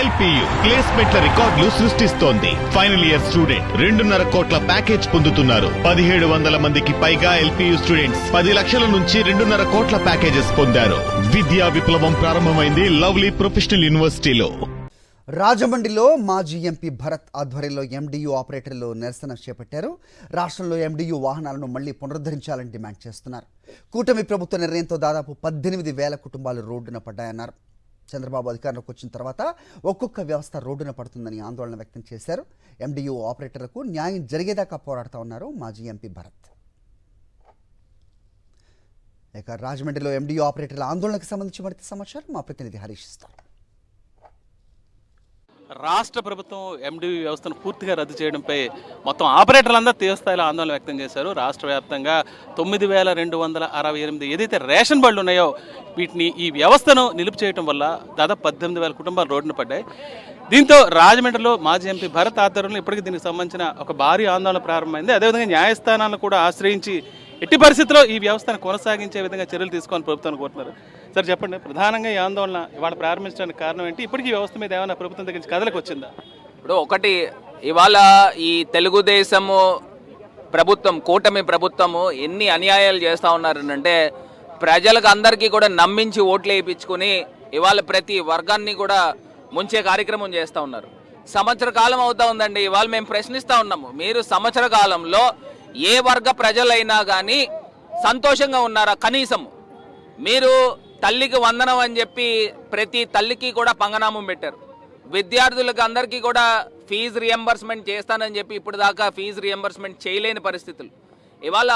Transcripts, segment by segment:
LPU ప్లేస్మెంట్ల రికార్డులు సృష్టిస్తోంది. Final year student 2.5 కోట్ల ప్యాకేజ్ పొందుతున్నారు. 1700 మందికి పైగా ఎల్పియు స్టూడెంట్స్ 10 లక్షల నుంచి 2.5 కోట్ల ప్యాకేజెస్ పొందారు. విద్యా విప్లవం ప్రారంభమైంది లవ్లీ ప్రొఫెషనల్ యూనివర్సిటీలో. రాజమండ్రిలో మాజీ ఎంపీ భరత్ ఆధ్వర్యంలో ఎండియు ఆపరేటర్లు నిరసన చేపట్టారు. రాష్ట్రంలో ఎండియు వాహనాలను మళ్లీ పునరుద్ధరించాలని డిమాండ్ చేస్తున్నారు. కూటమి ప్రభుత్వ నిర్ణయంతో దాదాపు 18,000 కుటుంబాలు రోడ్డున పడ్డాయన్నారు. చంద్రబాబు అధికారంలోకి వచ్చిన తర్వాత ఒక్కొక్క వ్యవస్థ రోడ్డున పడుతుందని ఆందోళన వ్యక్తం చేశారు. ఎండియు ఆపరేటర్లకు న్యాయం జరిగేదాకా పోరాడుతూ ఉన్నారు మాజీ ఎంపీ భరత్. ఇక రాజమండ్రిలో ఎండియు ఆపరేటర్ల ఆందోళనకు సంబంధించి మరింత సమాచారం మా ప్రతినిధి హరీష్ ఇస్తారు. రాష్ట్ర ప్రభుత్వం ఎండియు వ్యవస్థను పూర్తిగా రద్దు చేయడంపై మొత్తం ఆపరేటర్లందరూ తీవ్రస్థాయిలో ఆందోళన వ్యక్తం చేశారు. రాష్ట్ర వ్యాప్తంగా 9,268 ఏదైతే రేషన్ బళ్ళు ఉన్నాయో వీటిని ఈ వ్యవస్థను నిలుపు చేయడం వల్ల దాదాపు 18,000 కుటుంబాలు రోడ్డున పడ్డాయి. దీంతో రాజమండ్రిలో మాజీ ఎంపీ భరత్ ఆధ్వర్యంలో ఇప్పటికీ దీనికి సంబంధించిన ఒక భారీ ఆందోళన ప్రారంభమైంది. అదేవిధంగా న్యాయస్థానాలను కూడా ఆశ్రయించి ఎట్టి పరిస్థితుల్లో ఈ వ్యవస్థను కొనసాగించే విధంగా చర్యలు తీసుకోవాలని ప్రభుత్వాన్ని కోరుతున్నారు. సార్ చెప్పండి, ప్రధానంగా ఈ ఆందోళన ఇవాళ ప్రారంభించడానికి కారణం ఏంటి? ఇప్పటికీ ఈ వ్యవస్థ మీద ఏమైనా ప్రభుత్వం దగ్గర నుంచి కథలకు వచ్చిందా? ఇప్పుడు ఒకటి, ఇవాళ ఈ తెలుగుదేశము ప్రభుత్వం, కూటమి ప్రభుత్వము ఎన్ని అన్యాయాలు చేస్తూ ఉన్నారనంటే ప్రజలకు అందరికీ కూడా నమ్మించి ఓట్లు వేయించుకుని ఇవాళ ప్రతి వర్గాన్ని కూడా ముంచే కార్యక్రమం చేస్తూ ఉన్నారు. సంవత్సర కాలం అవుతా ఉందండి. ఇవాళ మేము ప్రశ్నిస్తూ ఉన్నాము, మీరు సంవత్సర కాలంలో ఏ వర్గ ప్రజలైనా కానీ సంతోషంగా ఉన్నారా? కనీసం మీరు తల్లికి వందనం అని చెప్పి ప్రతి తల్లికి కూడా పంగనామం పెట్టారు. విద్యార్థులకు అందరికీ కూడా ఫీజు రియంబర్స్మెంట్ చేస్తానని చెప్పి ఇప్పుడు దాకా ఫీజు రియంబర్స్మెంట్ చేయలేని పరిస్థితులు. ఇవాళ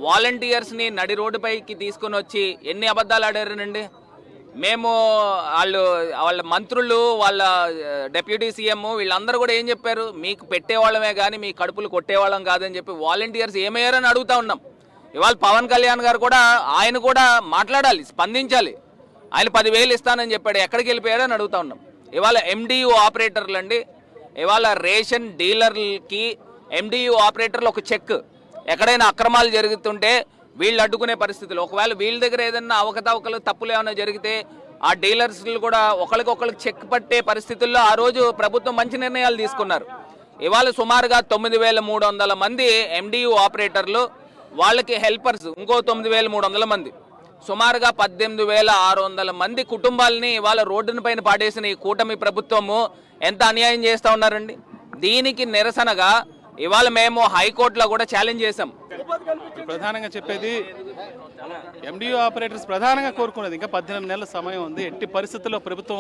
వాలంటీర్స్ని నడి రోడ్డుపైకి తీసుకొని వచ్చి ఎన్ని అబద్ధాలు ఆడారనండి. మేము వాళ్ళ మంత్రులు, వాళ్ళ డిప్యూటీ సీఎం వీళ్ళందరూ కూడా ఏం చెప్పారు, మీకు పెట్టేవాళ్ళమే కానీ మీ కడుపులు కొట్టేవాళ్ళం కాదని చెప్పి వాలంటీర్స్ ఏమయ్యారని అడుగుతా ఉన్నాం. ఇవాళ పవన్ కళ్యాణ్ గారు కూడా ఆయన కూడా మాట్లాడాలి, స్పందించాలి. ఆయన 10,000 ఇస్తానని చెప్పాడు, ఎక్కడికి వెళ్ళిపోయారని అడుగుతా ఉన్నాం. ఇవాళ ఎండియు ఆపరేటర్లు అండి, ఇవాళ రేషన్ డీలర్లకి ఎండియు ఆపరేటర్లు ఒక చెక్, ఎక్కడైనా అక్రమాలు జరుగుతుంటే వీళ్ళు అడ్డుకునే పరిస్థితులు, ఒకవేళ వీళ్ళ దగ్గర ఏదైనా అవకతవకలు తప్పులు ఏమైనా జరిగితే ఆ డీలర్స్లు కూడా ఒకరికొకరికి చెక్ పట్టే పరిస్థితుల్లో ఆ రోజు ప్రభుత్వం మంచి నిర్ణయాలు తీసుకున్నారు. ఇవాళ సుమారుగా 9,300 మంది ఎండియు ఆపరేటర్లు, వాళ్ళకి హెల్పర్స్ ఇంకో 9,300 మంది, సుమారుగా 18,600 మంది కుటుంబాలని ఇవాళ రోడ్డున పైన పాడేసిన ఈ కూటమి ప్రభుత్వము ఎంత అన్యాయం చేస్తూ ఉన్నారండి. దీనికి నిరసనగా ఇవాళ మేము హైకోర్టులో కూడా ఛాలెంజ్ చేశాం. ప్రధానంగా చెప్పేది ఎండియు ఆపరేటర్స్ ప్రధానంగా కోరుకున్నది ఇంకా 18 నెలల సమయం ఉంది. ఎట్టి పరిస్థితుల్లో ప్రభుత్వం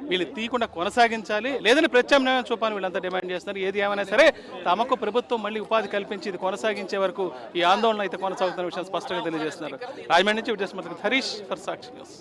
వీళ్ళు తీయకుండా కొనసాగించాలి, లేదని ప్రత్యామ్నాయం చూపాలని వీళ్ళంతా డిమాండ్ చేస్తున్నారు. ఏది ఏమైనా సరే తమకు ప్రభుత్వం మళ్ళీ ఉపాధి కల్పించి ఇది కొనసాగించే వరకు ఈ ఆందోళన అయితే కొనసాగుతున్న విషయం స్పష్టంగా తెలియజేస్తున్నారు. రాజమండ్రి నుంచి హరీష్ ఫర్ సాక్షి న్యూస్.